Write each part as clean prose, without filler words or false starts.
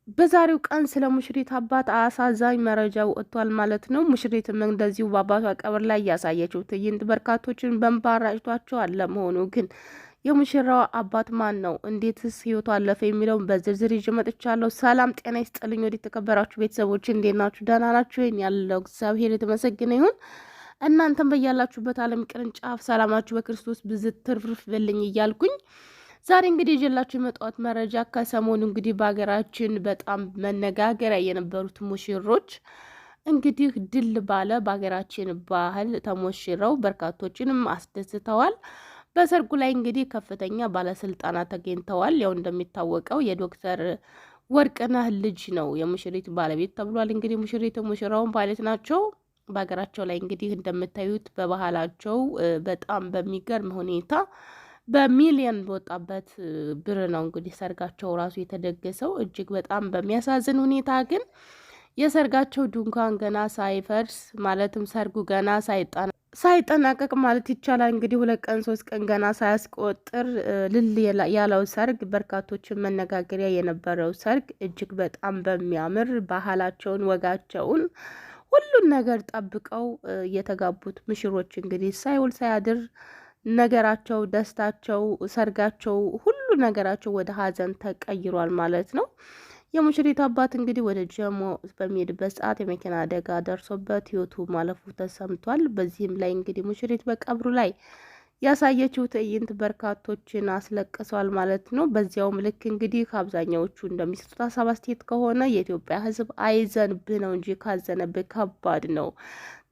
በዛሬው ቀን ስለ ሙሽሪት አባት አሳዛኝ መረጃ ወጥቷል ማለት ነው። ሙሽሪትም እንደዚሁ በአባቷ ቀብር ላይ ያሳየችው ትዕይንት በርካቶችን በእንባ አራጭቷቸዋል። ለመሆኑ ግን የሙሽራዋ አባት ማን ነው? እንዴትስ ህይወቱ አለፈ? የሚለውን በዝርዝር ይዤ መጥቻለሁ። ሰላም ጤና ይስጥልኝ። ወደ የተከበራችሁ ቤተሰቦች እንዴት ናችሁ? ደህና ናችሁ? ይሄን ያለው እግዚአብሔር የተመሰገነ ይሁን። እናንተም በያላችሁበት ዓለም ቅርንጫፍ ሰላማችሁ በክርስቶስ ብዝት ትርፍርፍ በልኝ እያልኩኝ ዛሬ እንግዲህ ይዤላችሁ የመጣሁት መረጃ ከሰሞኑ እንግዲህ በሀገራችን በጣም መነጋገሪያ የነበሩት ሙሽሮች እንግዲህ ድል ባለ በሀገራችን ባህል ተሞሽረው በርካቶችንም አስደስተዋል። በሰርጉ ላይ እንግዲህ ከፍተኛ ባለስልጣናት ተገኝተዋል። ያው እንደሚታወቀው የዶክተር ወርቅነህ ልጅ ነው የሙሽሪት ባለቤት ተብሏል። እንግዲህ ሙሽሪት ሙሽራውን ባለቤት ናቸው። በሀገራቸው ላይ እንግዲህ እንደምታዩት በባህላቸው በጣም በሚገርም ሁኔታ በሚሊየን በወጣበት ብር ነው እንግዲህ ሰርጋቸው ራሱ የተደገሰው። እጅግ በጣም በሚያሳዝን ሁኔታ ግን የሰርጋቸው ድንኳን ገና ሳይፈርስ ማለትም ሰርጉ ገና ሳይጠናቀቅ ማለት ይቻላል እንግዲህ 2 ቀን 3 ቀን ገና ሳያስቆጥር ልል ያለው ሰርግ በርካቶችን መነጋገሪያ የነበረው ሰርግ እጅግ በጣም በሚያምር ባህላቸውን ወጋቸውን ሁሉን ነገር ጠብቀው የተጋቡት ሙሽሮች እንግዲህ ሳይውል ሳያድር ነገራቸው፣ ደስታቸው፣ ሰርጋቸው ሁሉ ነገራቸው ወደ ሀዘን ተቀይሯል ማለት ነው። የሙሽሪት አባት እንግዲህ ወደ ጀሞ በሚሄድበት ሰዓት የመኪና አደጋ ደርሶበት ህይወቱ ማለፉ ተሰምቷል። በዚህም ላይ እንግዲህ ሙሽሪት በቀብሩ ላይ ያሳየችው ትዕይንት በርካቶችን አስለቅሷል ማለት ነው። በዚያውም ልክ እንግዲህ አብዛኛዎቹ እንደሚሰጡት ሀሳብ አስተያየት ከሆነ የኢትዮጵያ ሕዝብ አይዘንብህ ነው እንጂ ካዘነብህ ከባድ ነው።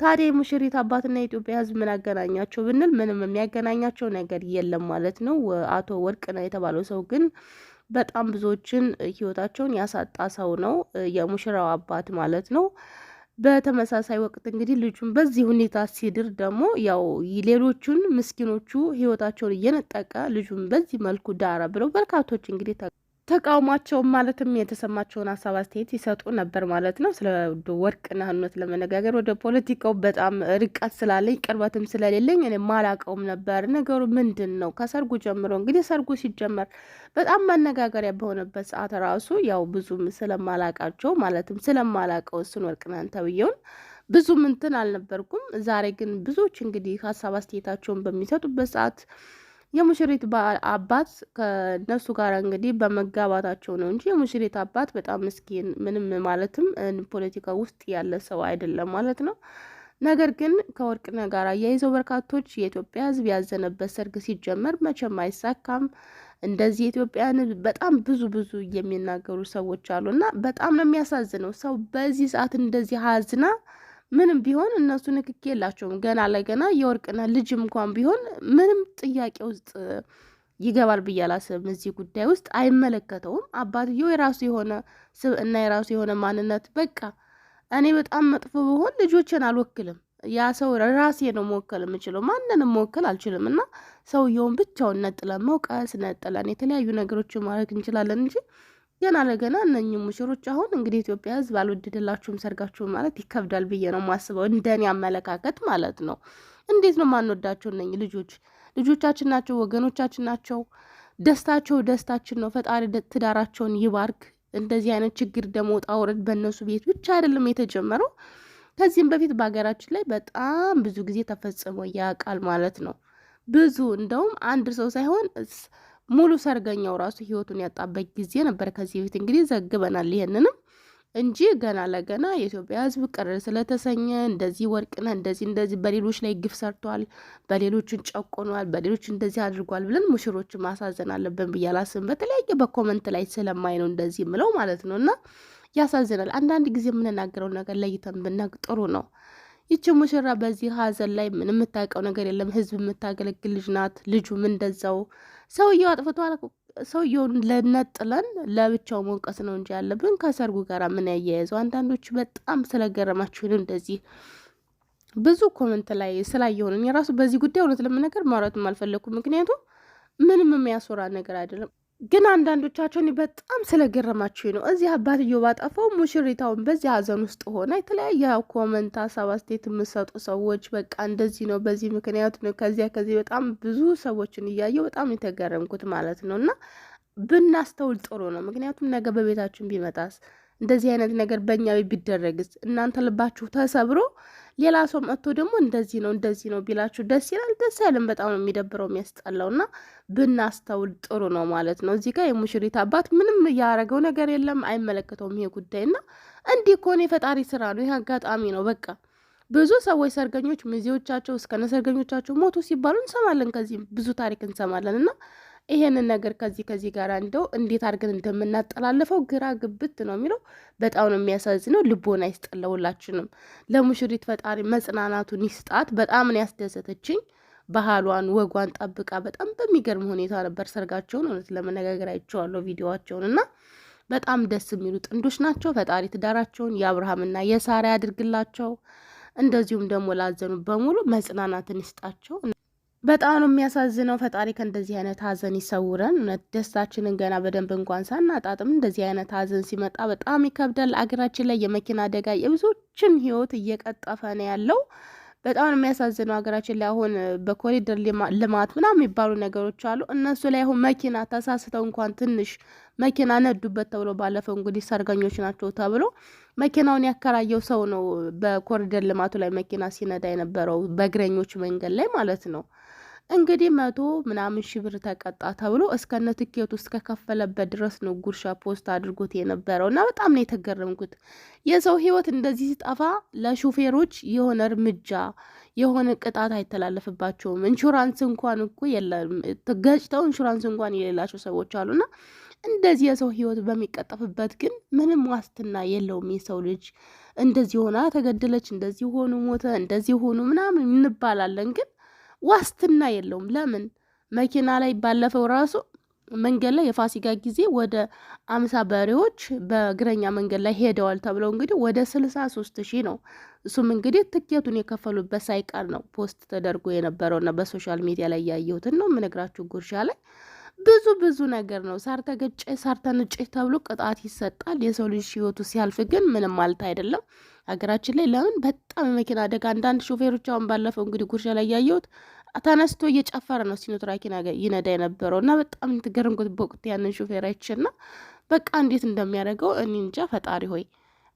ታዲያ የሙሽሪት አባትና የኢትዮጵያ ሕዝብ ምን ያገናኛቸው ብንል ምንም የሚያገናኛቸው ነገር የለም ማለት ነው። አቶ ወርቅነህ የተባለው ሰው ግን በጣም ብዙዎችን ህይወታቸውን ያሳጣ ሰው ነው፣ የሙሽራው አባት ማለት ነው። በተመሳሳይ ወቅት እንግዲህ ልጁን በዚህ ሁኔታ ሲድር ደግሞ ያው ሌሎቹን ምስኪኖቹ ህይወታቸውን እየነጠቀ ልጁን በዚህ መልኩ ዳራ ብለው በርካቶች እንግዲህ ተቃውሟቸውን ማለትም የተሰማቸውን ሀሳብ አስተያየት ይሰጡ ነበር ማለት ነው። ስለ ወርቅነህ እውነት ለመነጋገር ወደ ፖለቲካው በጣም ርቀት ስላለኝ ቅርበትም ስለሌለኝ እኔ ማላቀውም ነበር። ነገሩ ምንድን ነው? ከሰርጉ ጀምሮ እንግዲህ ሰርጉ ሲጀመር በጣም መነጋገሪያ በሆነበት ሰዓት ራሱ ያው ብዙም ስለማላቃቸው ማለትም ስለማላቀው እሱን ወርቅነህን ተብዬውን ብዙም እንትን አልነበርኩም። ዛሬ ግን ብዙዎች እንግዲህ ሀሳብ አስተያየታቸውን በሚሰጡበት ሰዓት የሙሽሪት አባት ከነሱ ጋር እንግዲህ በመጋባታቸው ነው እንጂ የሙሽሪት አባት በጣም ምስኪን ምንም ማለትም ፖለቲካ ውስጥ ያለ ሰው አይደለም ማለት ነው። ነገር ግን ከወርቅነህ ጋር አያይዘው በርካቶች የኢትዮጵያ ሕዝብ ያዘነበት ሰርግ ሲጀመር መቼም አይሳካም እንደዚህ የኢትዮጵያን በጣም ብዙ የሚናገሩ ሰዎች አሉና በጣም ነው የሚያሳዝነው። ሰው በዚህ ሰዓት እንደዚህ ሀዝና ምንም ቢሆን እነሱ ንክኪ የላቸውም። ገና ለገና የወርቅነህ ልጅም እንኳን ቢሆን ምንም ጥያቄ ውስጥ ይገባል ብዬ አላስብም። እዚህ ጉዳይ ውስጥ አይመለከተውም። አባትየው የራሱ የሆነ ስብዕና የራሱ የሆነ ማንነት በቃ እኔ በጣም መጥፎ ብሆን ልጆችን አልወክልም። ያ ሰው ራሴ ነው መወከል የምችለው፣ ማንንም መወከል አልችልም። እና ሰውየውን ብቻውን ነጥለን መውቀስ ነጥለን የተለያዩ ነገሮችን ማድረግ እንችላለን እንጂ ገና ለገና እነኚህ ሙሽሮች አሁን እንግዲህ ኢትዮጵያ ሕዝብ አልወደደላችሁም ሰርጋችሁም ማለት ይከብዳል ብዬ ነው ማስበው፣ እንደኔ አመለካከት ማለት ነው። እንዴት ነው ማንወዳቸው? እነኚህ ልጆች ልጆቻችን ናቸው፣ ወገኖቻችን ናቸው። ደስታቸው ደስታችን ነው። ፈጣሪ ትዳራቸውን ይባርክ። እንደዚህ አይነት ችግር ደግሞ ውጣ ውረድ በእነሱ ቤት ብቻ አይደለም የተጀመረው፣ ከዚህም በፊት በሀገራችን ላይ በጣም ብዙ ጊዜ ተፈጽሞ ያውቃል ማለት ነው። ብዙ እንደውም አንድ ሰው ሳይሆን ሙሉ ሰርገኛው ራሱ ህይወቱን ያጣበት ጊዜ ነበር። ከዚህ በፊት እንግዲህ ዘግበናል ይሄንንም እንጂ ገና ለገና የኢትዮጵያ ሕዝብ ቅር ስለተሰኘ እንደዚህ ወርቅነህ እንደዚህ በሌሎች ላይ ግፍ ሰርቷል፣ በሌሎችን ጨቆኗል፣ በሌሎች እንደዚህ አድርጓል ብለን ሙሽሮችን ማሳዘን አለብን ብዬ አላስብም። በተለያየ በኮመንት ላይ ስለማይ ነው እንደዚህ ምለው ማለት ነው። እና ያሳዝናል። አንዳንድ ጊዜ የምንናገረው ነገር ለይተን ብናቅ ጥሩ ነው። ይቺ ሙሽራ በዚህ ሀዘን ላይ ምን የምታውቀው ነገር የለም። ህዝብ የምታገለግል ልጅ ናት። ልጁም እንደዛው ሰውየው አጥፍቷል። ሰውየውን ለነጥለን ለብቻው መውቀስ ነው እንጂ ያለብን ከሰርጉ ጋር ምን ያያይዘው? አንዳንዶች በጣም ስለገረማችሁ እንደዚህ ብዙ ኮመንት ላይ ስላየሆንን የራሱ በዚህ ጉዳይ እውነት ለመናገር ማውራትም አልፈለኩም። ምክንያቱም ምንም የሚያስወራ ነገር አይደለም። ግን አንዳንዶቻቸውን በጣም ስለገረማችሁ ነው። እዚህ አባትየው ባጠፋው ሙሽሪታውን በዚህ ሀዘን ውስጥ ሆና የተለያየ ኮመንት ሀሳብ አስተያየት የምሰጡ ሰዎች በቃ እንደዚህ ነው በዚህ ምክንያት ነው ከዚህ በጣም ብዙ ሰዎችን እያየው በጣም የተገረምኩት ማለት ነው። እና ብናስተውል ጥሩ ነው። ምክንያቱም ነገ በቤታችን ቢመጣስ እንደዚህ አይነት ነገር በእኛ ቤት ቢደረግስ እናንተ ልባችሁ ተሰብሮ ሌላ ሰው መጥቶ ደግሞ እንደዚህ ነው ቢላችሁ ደስ ይላል? ደስ አይልም። በጣም ነው የሚደብረው የሚያስጠላው። እና ብናስተውል ጥሩ ነው ማለት ነው። እዚህ ጋር የሙሽሪት አባት ምንም ያደረገው ነገር የለም፣ አይመለከተውም ይሄ ጉዳይ። እና እንዲህ ከሆነ የፈጣሪ ስራ ነው፣ ይህ አጋጣሚ ነው። በቃ ብዙ ሰዎች ሰርገኞች ሚዜዎቻቸው እስከነ ሰርገኞቻቸው ሞቱ ሲባሉ እንሰማለን። ከዚህ ብዙ ታሪክ እንሰማለን። እና ይሄንን ነገር ከዚህ ጋር እንደው እንዴት አድርገን እንደምናጠላልፈው ግራ ግብት ነው የሚለው። በጣም ነው የሚያሳዝነው። ልቦና ይስጠለውላችንም። ለሙሽሪት ፈጣሪ መጽናናቱን ይስጣት። በጣም ነው ያስደሰተችኝ። ባህሏን ወጓን ጠብቃ በጣም በሚገርም ሁኔታ ነበር ሰርጋቸውን እውነት ለመነጋገር አይቼዋለሁ ቪዲዮዋቸውን። እና በጣም ደስ የሚሉ ጥንዶች ናቸው። ፈጣሪ ትዳራቸውን የአብርሃምና የሳራ ያድርግላቸው። እንደዚሁም ደግሞ ላዘኑ በሙሉ መጽናናትን ይስጣቸው። በጣም ነው የሚያሳዝነው። ፈጣሪ ከእንደዚህ አይነት ሀዘን ይሰውረን። እውነት ደስታችንን ገና በደንብ እንኳን ሳናጣጥም እንደዚህ አይነት ሀዘን ሲመጣ በጣም ይከብዳል። አገራችን ላይ የመኪና አደጋ የብዙዎችን ሕይወት እየቀጠፈ ነው ያለው። በጣም ነው የሚያሳዝነው። ሀገራችን ላይ አሁን በኮሪደር ልማት ምናምን የሚባሉ ነገሮች አሉ። እነሱ ላይ አሁን መኪና ተሳስተው እንኳን ትንሽ መኪና ነዱበት ተብሎ ባለፈው እንግዲህ ሰርገኞች ናቸው ተብሎ መኪናውን ያከራየው ሰው ነው በኮሪደር ልማቱ ላይ መኪና ሲነዳ የነበረው በእግረኞች መንገድ ላይ ማለት ነው። እንግዲህ 100 ብር ተቀጣ ተብሎ እስከነ ትኬቱ እስከከፈለበት ድረስ ነው ጉርሻ ፖስት አድርጎት የነበረው። እና በጣም ነው የተገረምኩት። የሰው ህይወት እንደዚህ ሲጠፋ ለሹፌሮች የሆነ እርምጃ የሆነ ቅጣት አይተላለፍባቸውም። ኢንሹራንስ እንኳን እኮ የለም፣ ገጭተው ኢንሹራንስ እንኳን የሌላቸው ሰዎች አሉና እንደዚህ የሰው ህይወት በሚቀጠፍበት ግን ምንም ዋስትና የለውም። የሰው ልጅ እንደዚህ ሆና ተገደለች፣ እንደዚህ ሆኑ ሞተ፣ እንደዚህ ሆኑ ምናምን እንባላለን ግን ዋስትና የለውም። ለምን መኪና ላይ ባለፈው ራሱ መንገድ ላይ የፋሲካ ጊዜ ወደ 50 በሬዎች በእግረኛ መንገድ ላይ ሄደዋል ተብለው እንግዲህ ወደ 63,000 ነው። እሱም እንግዲህ ትኬቱን የከፈሉበት ሳይቀር ነው ፖስት ተደርጎ የነበረውና በሶሻል ሚዲያ ላይ ያየሁትን ነው የምነግራችሁ። ጉርሻ ላይ ብዙ ነገር ነው። ሳር ተገጨ ሳር ተንጨ ተብሎ ቅጣት ይሰጣል። የሰው ልጅ ህይወቱ ሲያልፍ ግን ምንም ማለት አይደለም። ሀገራችን ላይ ለምን በጣም የመኪና አደጋ አንዳንድ ሾፌሮች አሁን ባለፈው እንግዲህ ጉርሻ ላይ ያየሁት ተነስቶ እየጨፈረ ነው ሲኖትራክ ይነዳ የነበረው እና በጣም ትገርምኩት በወቅት ያንን ሾፌር አይችና በቃ እንዴት እንደሚያደርገው እኔ እንጃ። ፈጣሪ ሆይ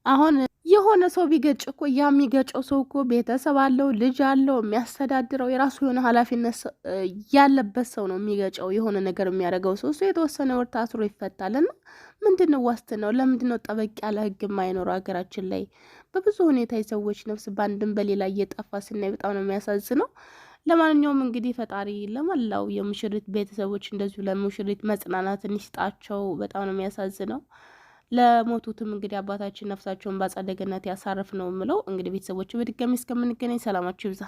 አሁን የሆነ ሰው ቢገጭ እኮ ያ የሚገጨው ሰው እኮ ቤተሰብ አለው፣ ልጅ አለው፣ የሚያስተዳድረው የራሱ የሆነ ኃላፊነት ያለበት ሰው ነው የሚገጨው። የሆነ ነገር የሚያደርገው ሰው እሱ የተወሰነ ወር ታስሮ ይፈታልና ምንድን ነው ዋስትናው? ለምንድን ነው ጠበቅ ያለ ህግ የማይኖረው? ሀገራችን ላይ በብዙ ሁኔታ የሰዎች ነፍስ በአንድም በሌላ እየጠፋ ስናይ በጣም ነው የሚያሳዝነው። ለማንኛውም እንግዲህ ፈጣሪ ለመላው የሙሽሪት ቤተሰቦች እንደዚሁ ለሙሽሪት መጽናናትን ይስጣቸው። በጣም ነው የሚያሳዝነው። ለሞቱትም እንግዲህ አባታችን ነፍሳቸውን በአጸደ ገነት ያሳርፍ ነው የምለው። እንግዲህ ቤተሰቦች በድጋሚ እስከምንገናኝ ሰላማችሁ ይብዛ።